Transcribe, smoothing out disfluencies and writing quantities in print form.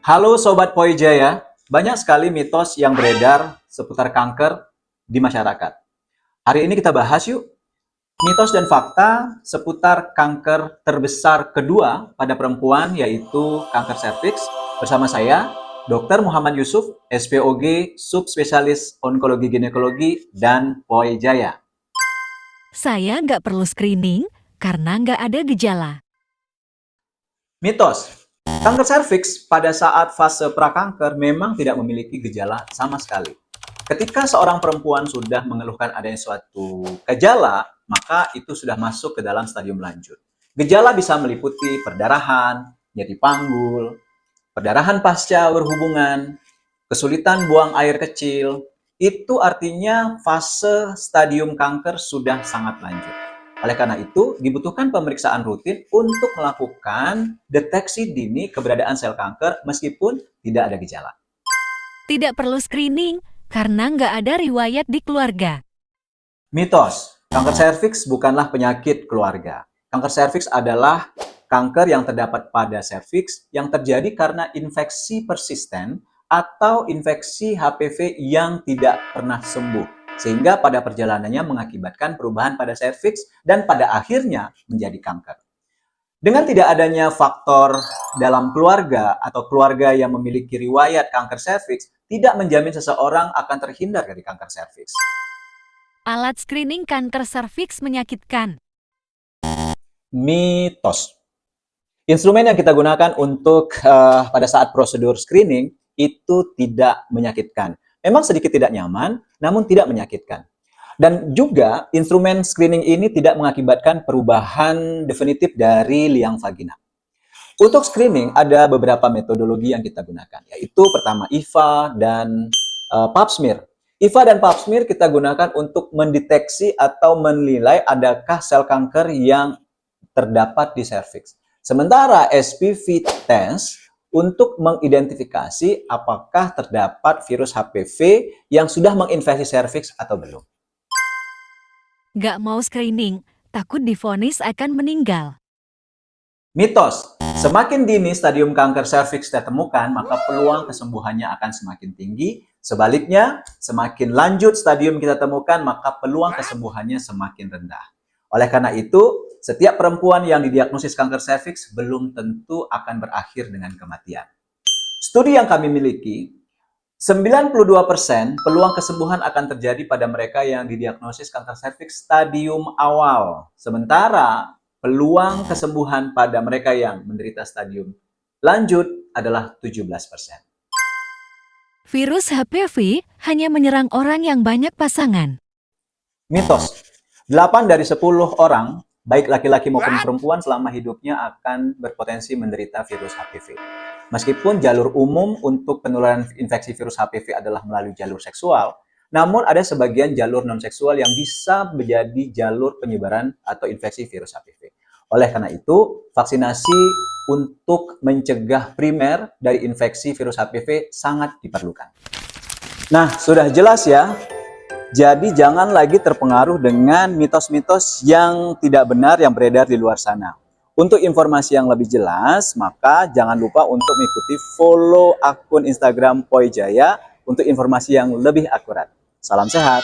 Halo Sobat Poijaya, banyak sekali mitos yang beredar seputar kanker di masyarakat. Hari ini kita bahas yuk, mitos dan fakta seputar kanker terbesar kedua pada perempuan yaitu kanker serviks bersama saya, Dr. Muhammad Yusuf, SPOG, Subspesialis Onkologi Ginekologi, dan Poijaya. Saya nggak perlu screening karena nggak ada gejala. Mitos, kanker serviks pada saat fase prakanker memang tidak memiliki gejala sama sekali. Ketika seorang perempuan sudah mengeluhkan adanya suatu gejala, maka itu sudah masuk ke dalam stadium lanjut. Gejala bisa meliputi perdarahan, nyeri panggul, perdarahan pasca berhubungan, kesulitan buang air kecil. Itu artinya fase stadium kanker sudah sangat lanjut. Oleh karena itu, dibutuhkan pemeriksaan rutin untuk melakukan deteksi dini keberadaan sel kanker meskipun tidak ada gejala. Tidak perlu screening karena nggak ada riwayat di keluarga. Mitos, kanker serviks bukanlah penyakit keluarga. Kanker serviks adalah kanker yang terdapat pada serviks yang terjadi karena infeksi persisten atau infeksi HPV yang tidak pernah sembuh. Sehingga pada perjalanannya mengakibatkan perubahan pada serviks dan pada akhirnya menjadi kanker. Dengan tidak adanya faktor dalam keluarga atau keluarga yang memiliki riwayat kanker serviks, tidak menjamin seseorang akan terhindar dari kanker serviks. Alat screening kanker serviks menyakitkan. Mitos. Instrumen yang kita gunakan untuk pada saat prosedur screening itu tidak menyakitkan. Memang sedikit tidak nyaman, namun tidak menyakitkan. Dan juga instrumen screening ini tidak mengakibatkan perubahan definitif dari liang vagina. Untuk screening ada beberapa metodologi yang kita gunakan, yaitu pertama IVA dan Pap smear. IVA dan Pap smear kita gunakan untuk mendeteksi atau menilai adakah sel kanker yang terdapat di serviks. Sementara SPV test untuk mengidentifikasi apakah terdapat virus HPV yang sudah menginfeksi serviks atau belum. Nggak mau screening, takut divonis akan meninggal. Mitos, semakin dini stadium kanker serviks ditemukan, maka peluang kesembuhannya akan semakin tinggi. Sebaliknya, semakin lanjut stadium kita temukan, maka peluang kesembuhannya semakin rendah. Oleh karena itu, setiap perempuan yang didiagnosis kanker serviks belum tentu akan berakhir dengan kematian. Studi yang kami miliki, 92% peluang kesembuhan akan terjadi pada mereka yang didiagnosis kanker serviks stadium awal. Sementara peluang kesembuhan pada mereka yang menderita stadium lanjut adalah 17%. Virus HPV hanya menyerang orang yang banyak pasangan. Mitos, 8 dari 10 orang, baik laki-laki maupun perempuan selama hidupnya akan berpotensi menderita virus HPV. Meskipun jalur umum untuk penularan infeksi virus HPV adalah melalui jalur seksual, namun ada sebagian jalur non-seksual yang bisa menjadi jalur penyebaran atau infeksi virus HPV. Oleh karena itu, vaksinasi untuk mencegah primer dari infeksi virus HPV sangat diperlukan. Nah, sudah jelas ya. Jadi jangan lagi terpengaruh dengan mitos-mitos yang tidak benar yang beredar di luar sana. Untuk informasi yang lebih jelas, maka jangan lupa untuk mengikuti follow akun Instagram Poijaya untuk informasi yang lebih akurat. Salam sehat.